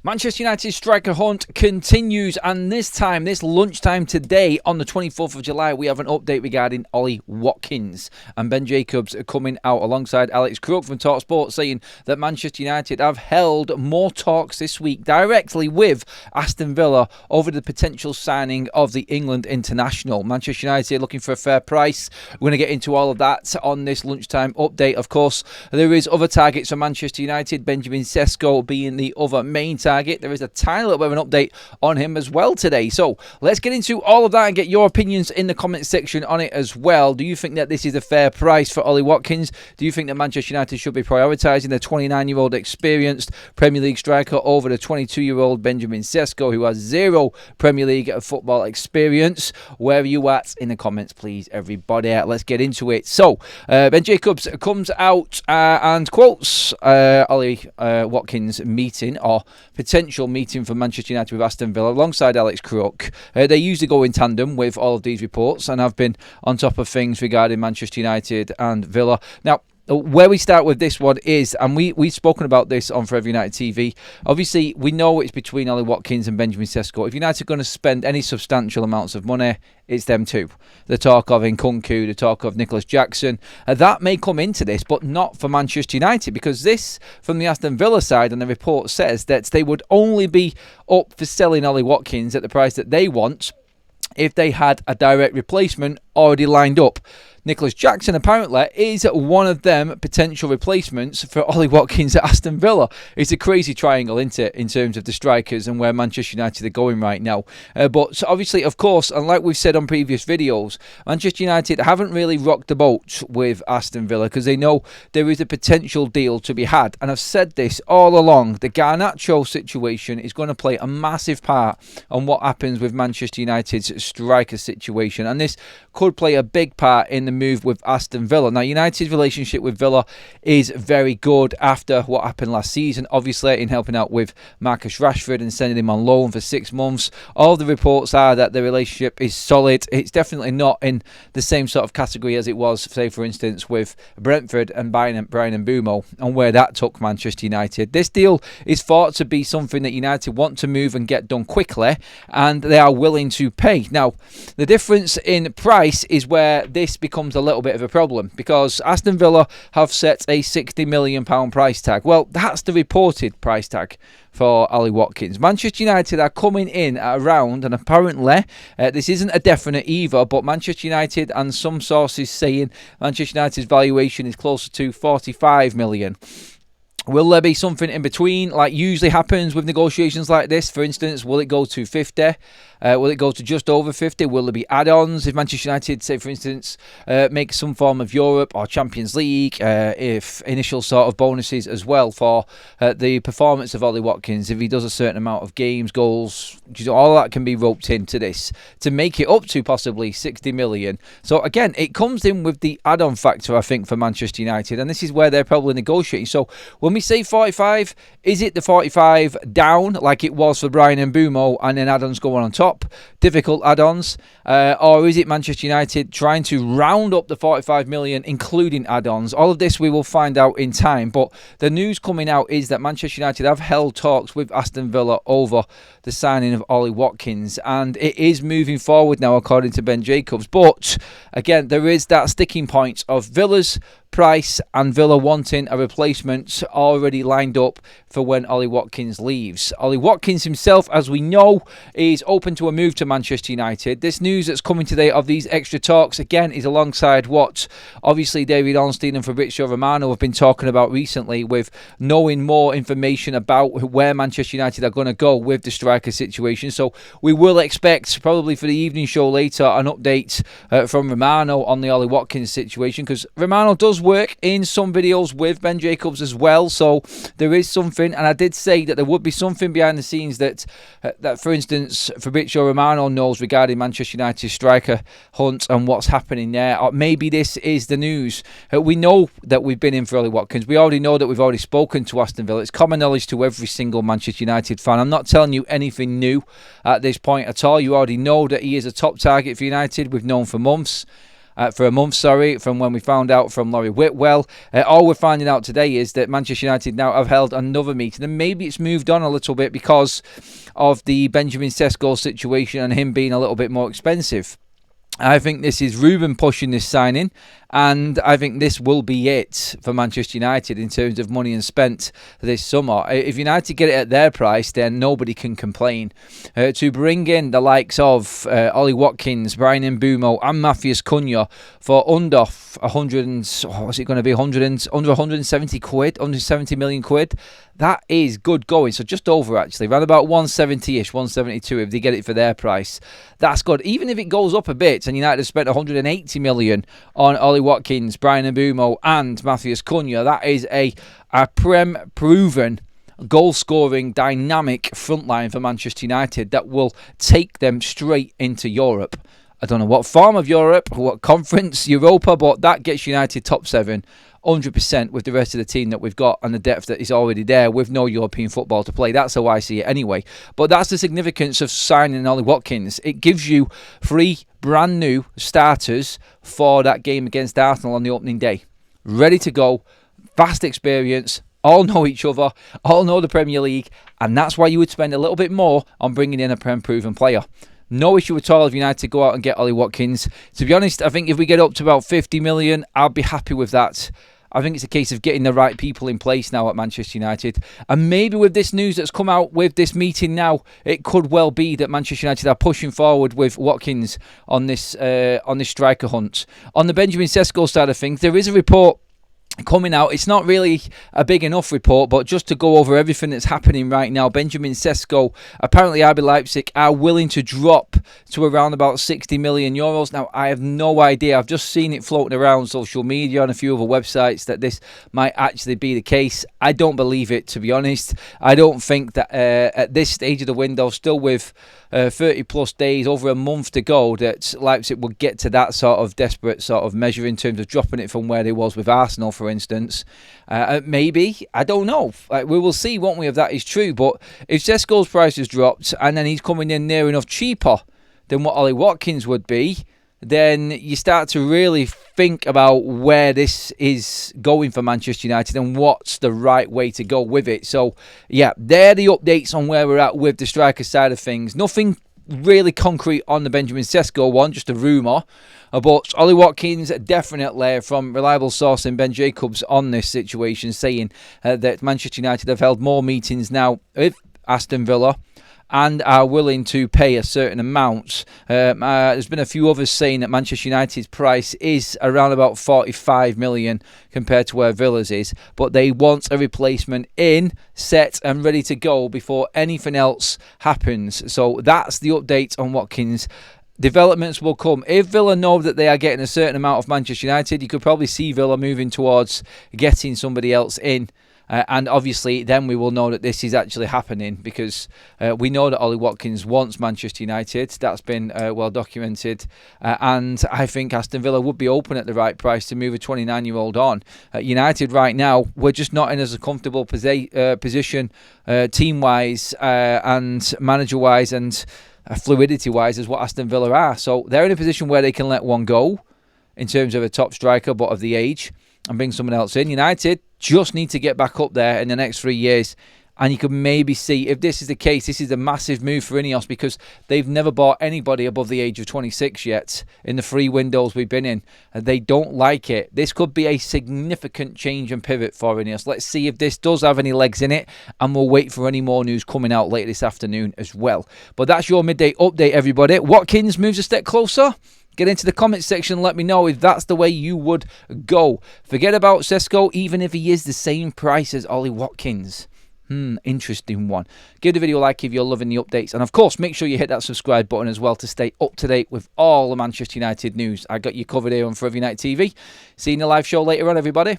Manchester United striker hunt continues, and this lunchtime today on the 24th of July, we have an update regarding Oliie Watkins. And Ben Jacobs coming out alongside Alex Crook from TalkSport saying that Manchester United have held more talks this week directly with Aston Villa over the potential signing of the England international. Manchester United looking for a fair price. We're going to get into all of that on this lunchtime update. Of course, there is other targets for Manchester United, Benjamin Cesco being the other main target. There is a tiny little bit of an update on him as well today. So let's get into all of that and get your opinions in the comment section on it as well. Do you think that this is a fair price for Oliie Watkins? Do you think that Manchester United should be prioritising the 29-year-old experienced Premier League striker over the 22-year-old Benjamin Cesco, who has zero Premier League football experience? Where are you at in the comments, please, everybody? Let's get into it. So Ben Jacobs comes out and quotes Oliie Watkins' meeting or potential meeting for Manchester United with Aston Villa alongside Alex Crook. They usually go in tandem with all of these reports and have been on top of things regarding Manchester United and Villa. Now, where we start with this one is, and we've spoken about this on Forever United TV, obviously we know it's between Oliie Watkins and Benjamin Cesco. If United are going to spend any substantial amounts of money, it's them two. The talk of Nkunku, the talk of Nicholas Jackson, that may come into this, but not for Manchester United, because this, from the Aston Villa side, and the report says that they would only be up for selling Oliie Watkins at the price that they want if they had a direct replacement already lined up. Nicholas Jackson apparently is one of them potential replacements for Oliie Watkins at Aston Villa. It's a crazy triangle, isn't it, in terms of the strikers and where Manchester United are going right now. But so obviously, of course, and like we've said on previous videos, Manchester United haven't really rocked the boat with Aston Villa because they know there is a potential deal to be had. And I've said this all along, the Garnacho situation is going to play a massive part on what happens with Manchester United's striker situation. And this could play a big part in the move with Aston Villa. Now, United's relationship with Villa is very good after what happened last season, obviously in helping out with Marcus Rashford and sending him on loan for 6 months. All the reports are that the relationship is solid. It's definitely not in the same sort of category as it was, say, for instance, with Brentford and Brian Mbeumo, and where that took Manchester United. This deal is thought to be something that United want to move and get done quickly, and they are willing to pay. Now, the difference in price is where this becomes a little bit of a problem, because Aston Villa have set a £60 million price tag. Well, that's the reported price tag for Oliie Watkins. Manchester United are coming in at around, and apparently this isn't a definite either, but Manchester United and some sources saying Manchester United's valuation is closer to 45 million. Will there be something in between, like usually happens with negotiations like this? For instance, will it go to 50? Will it go to just over 50? Will there be add-ons? If Manchester United, say, for instance, make some form of Europe or Champions League, if initial sort of bonuses as well for the performance of Oliie Watkins, if he does a certain amount of games, goals, all that can be roped into this to make it up to possibly 60 million. So again, it comes in with the add-on factor, I think, for Manchester United, and this is where they're probably negotiating. So when we say 45, is it the 45 down like it was for Brian Mbeumo and then add-ons going on top? Difficult add-ons, or is it Manchester United trying to round up the 45 million including add-ons? All of this we will find out in time, but the news coming out is that Manchester United have held talks with Aston Villa over the signing of Oliie Watkins, and it is moving forward now according to Ben Jacobs. But again, there is that sticking point of Villa's price and Villa wanting a replacement already lined up for when Oliie Watkins leaves. Oliie Watkins himself, as we know, is open to a move to Manchester United. This news that's coming today of these extra talks, again, is alongside what obviously David Ornstein and Fabrizio Romano have been talking about recently, with knowing more information about where Manchester United are going to go with the striker situation. So we will expect, probably for the evening show later, an update from Romano on the Oliie Watkins situation, because Romano does work in some videos with Ben Jacobs as well, so there is something. And I did say that there would be something behind the scenes that for instance, Fabrizio Romano knows regarding Manchester United's striker hunt and what's happening there. Or maybe this is the news. We know that we've been in for Oliie Watkins. We already know that we've already spoken to Aston Villa. It's common knowledge to every single Manchester United fan. I'm not telling you anything new at this point at all. You already know that he is a top target for United. We've known for months. for a month, from when we found out from Laurie Whitwell. All we're finding out today is that Manchester United now have held another meeting, and maybe it's moved on a little bit because of the Benjamin Cesco situation and him being a little bit more expensive. I think this is Ruben pushing this signing, and I think this will be it for Manchester United in terms of money and spent this summer. If United get it at their price, then nobody can complain. To bring in the likes of Oliie Watkins, Brian Mbeumo and Matthias Cunha for under 100 and, what's it going to be, under 170 quid, under 70 million quid, that is good going. So just over, actually, around about 170-ish, 172 if they get it for their price. That's good. Even if it goes up a bit and United have spent 180 million on Oliie Watkins, Brian Mbeumo and Matthias Cunha, that is a Prem-proven goal-scoring, dynamic front line for Manchester United that will take them straight into Europe. I don't know what form of Europe, what conference, Europa, but that gets United top 7, 100% with the rest of the team that we've got and the depth that is already there with no European football to play. That's how I see it anyway. But that's the significance of signing Oliie Watkins. It gives you 3 brand new starters for that game against Arsenal on the opening day. Ready to go, vast experience, all know each other, all know the Premier League, and that's why you would spend a little bit more on bringing in a Prem-proven player. No issue at all if United go out and get Oliie Watkins. To be honest, I think if we get up to about 50 million, I'll be happy with that. I think it's a case of getting the right people in place now at Manchester United. And maybe with this news that's come out with this meeting now, it could well be that Manchester United are pushing forward with Watkins on this striker hunt. On the Benjamin Cesco side of things, there is a report coming out. It's not really a big enough report, but just to go over everything that's happening right now, Benjamin Cesco, apparently RB Leipzig are willing to drop to around about 60 million euros. Now, I have no idea. I've just seen it floating around social media and a few other websites that this might actually be the case. I don't believe it, to be honest. I don't think that at this stage of the window, still with 30 plus days, over a month to go, that Leipzig will get to that sort of desperate sort of measure in terms of dropping it from where they was with Arsenal, for instance. Maybe, I don't know. We will see, won't we, if that is true. But if Cesco's price has dropped and then he's coming in near enough cheaper than what Oliie Watkins would be, then you start to really think about where this is going for Manchester United and what's the right way to go with it. So, yeah, they're the updates on where we're at with the striker side of things. Nothing really concrete on the Benjamin Cesco one, just a rumour. But Oliie Watkins, definitely from reliable source in Ben Jacobs on this situation, saying that Manchester United have held more meetings now with Aston Villa and are willing to pay a certain amount. There's been a few others saying that Manchester United's price is around about 45 million compared to where Villa's is, but they want a replacement in, set and ready to go before anything else happens. So that's the update on Watkins. Developments will come. If Villa know that they are getting a certain amount of Manchester United, you could probably see Villa moving towards getting somebody else in. And obviously, then we will know that this is actually happening, because we know that Oliie Watkins wants Manchester United. That's been well documented. And I think Aston Villa would be open at the right price to move a 29-year-old on. United right now, we're just not in as a comfortable position team-wise and manager-wise and fluidity-wise as what Aston Villa are. So they're in a position where they can let one go in terms of a top striker, but of the age, and bring someone else in. United just need to get back up there in the next 3 years. And you could maybe see, if this is the case, this is a massive move for Ineos, because they've never bought anybody above the age of 26 yet in the 3 windows we've been in. And they don't like it. This could be a significant change and pivot for Ineos. Let's see if this does have any legs in it, and we'll wait for any more news coming out later this afternoon as well. But that's your midday update, everybody. Watkins moves a step closer. Get into the comments section, let me know if that's the way you would go. Forget about Cesco, even if he is the same price as Oliie Watkins. Interesting one. Give the video a like if you're loving the updates. And of course, make sure you hit that subscribe button as well to stay up to date with all the Manchester United news. I got you covered here on FUTV TV. See you in the live show later on, everybody.